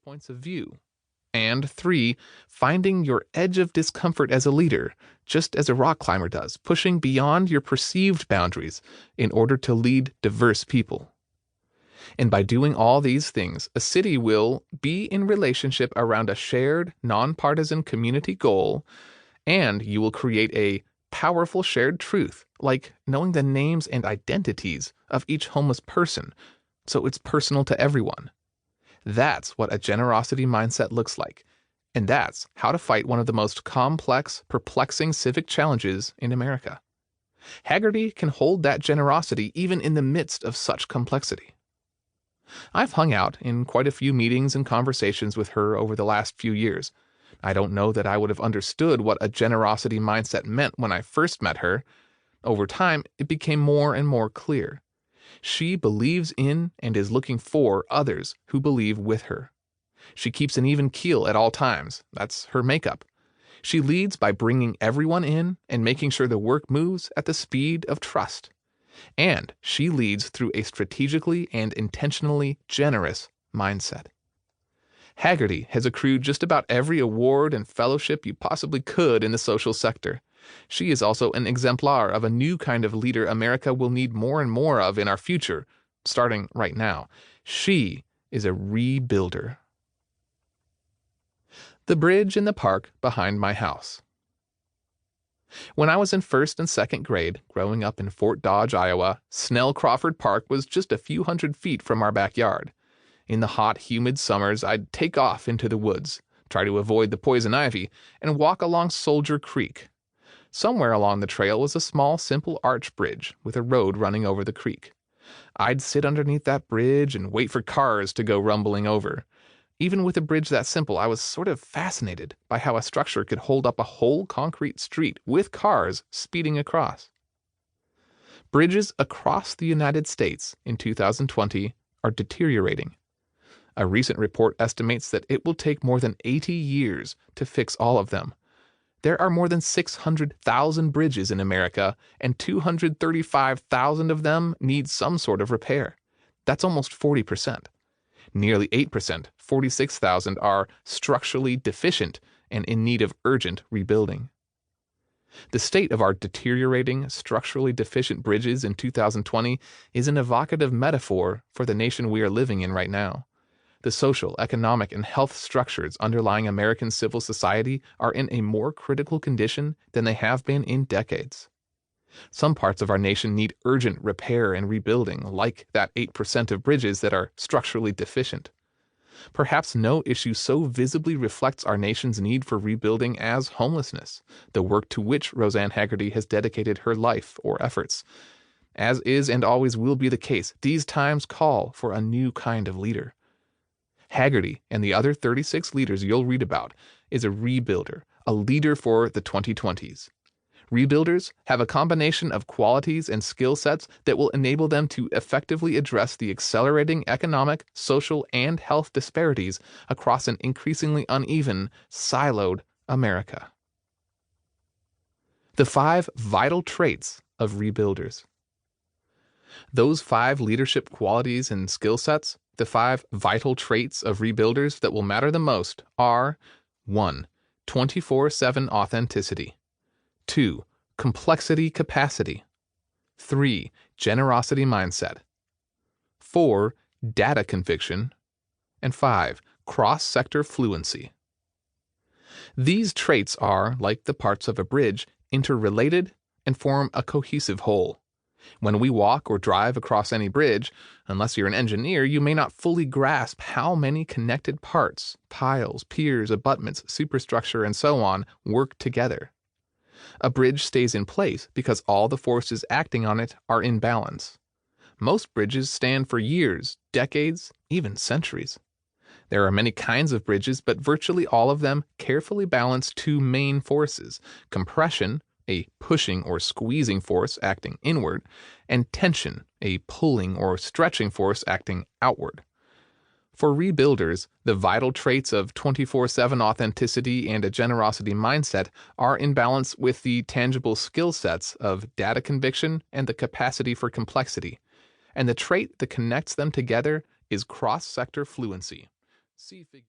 points of view. And 3, finding your edge of discomfort as a leader, just as a rock climber does, pushing beyond your perceived boundaries in order to lead diverse people. And by doing all these things, a city will be in relationship around a shared, nonpartisan community goal, and you will create a powerful shared truth, like knowing the names and identities of each homeless person, so it's personal to everyone. That's what a generosity mindset looks like, and that's how to fight one of the most complex, perplexing civic challenges in America. Haggerty can hold that generosity even in the midst of such complexity. I've hung out in quite a few meetings and conversations with her over the last few years. I don't know that I would have understood what a generosity mindset meant when I first met her. Over time, it became more and more clear. She believes in and is looking for others who believe with her. She keeps an even keel at all times. That's her makeup. She leads by bringing everyone in and making sure the work moves at the speed of trust. And she leads through a strategically and intentionally generous mindset. Haggerty has accrued just about every award and fellowship you possibly could in the social sector. She is also an exemplar of a new kind of leader America will need more and more of in our future, starting right now. She is a rebuilder. The bridge in the park behind my house. When I was in 1st and 2nd grade, growing up in Fort Dodge, Iowa, Snell Crawford Park was just a few hundred feet from our backyard. In the hot, humid summers, I'd take off into the woods, try to avoid the poison ivy, and walk along Soldier Creek. Somewhere along the trail was a small, simple arch bridge with a road running over the creek. I'd sit underneath that bridge and wait for cars to go rumbling over. Even with a bridge that simple, I was sort of fascinated by how a structure could hold up a whole concrete street with cars speeding across. Bridges across the United States in 2020 are deteriorating. A recent report estimates that it will take more than 80 years to fix all of them. There are more than 600,000 bridges in America, and 235,000 of them need some sort of repair. That's almost 40%. Nearly 8%, 46,000, are structurally deficient and in need of urgent rebuilding. The state of our deteriorating, structurally deficient bridges in 2020 is an evocative metaphor for the nation we are living in right now. The social, economic, and health structures underlying American civil society are in a more critical condition than they have been in decades. Some parts of our nation need urgent repair and rebuilding, like that 8% of bridges that are structurally deficient. Perhaps no issue so visibly reflects our nation's need for rebuilding as homelessness, the work to which Roseanne Haggerty has dedicated her life or efforts. As is and always will be the case, these times call for a new kind of leader. Haggerty and the other 36 leaders you'll read about is a rebuilder, a leader for the 2020s. Rebuilders have a combination of qualities and skill sets that will enable them to effectively address the accelerating economic, social, and health disparities across an increasingly uneven, siloed America. The 5 vital traits of rebuilders. Those 5 leadership qualities and skill sets, the 5 vital traits of rebuilders that will matter the most, are 1. 24/7 authenticity. 2. Complexity capacity. 3. Generosity mindset. 4. Data conviction. And 5. Cross-sector fluency. These traits are, like the parts of a bridge, interrelated and form a cohesive whole. When we walk or drive across any bridge, unless you're an engineer, you may not fully grasp how many connected parts, piles, piers, abutments, superstructure, and so on, work together. A bridge stays in place because all the forces acting on it are in balance. Most bridges stand for years, decades, even centuries. There are many kinds of bridges, but virtually all of them carefully balance 2 main forces: compression, a pushing or squeezing force acting inward, and tension, a pulling or stretching force acting outward. For rebuilders, the vital traits of 24/7 authenticity and a generosity mindset are in balance with the tangible skill sets of data conviction and the capacity for complexity. And the trait that connects them together is cross-sector fluency. See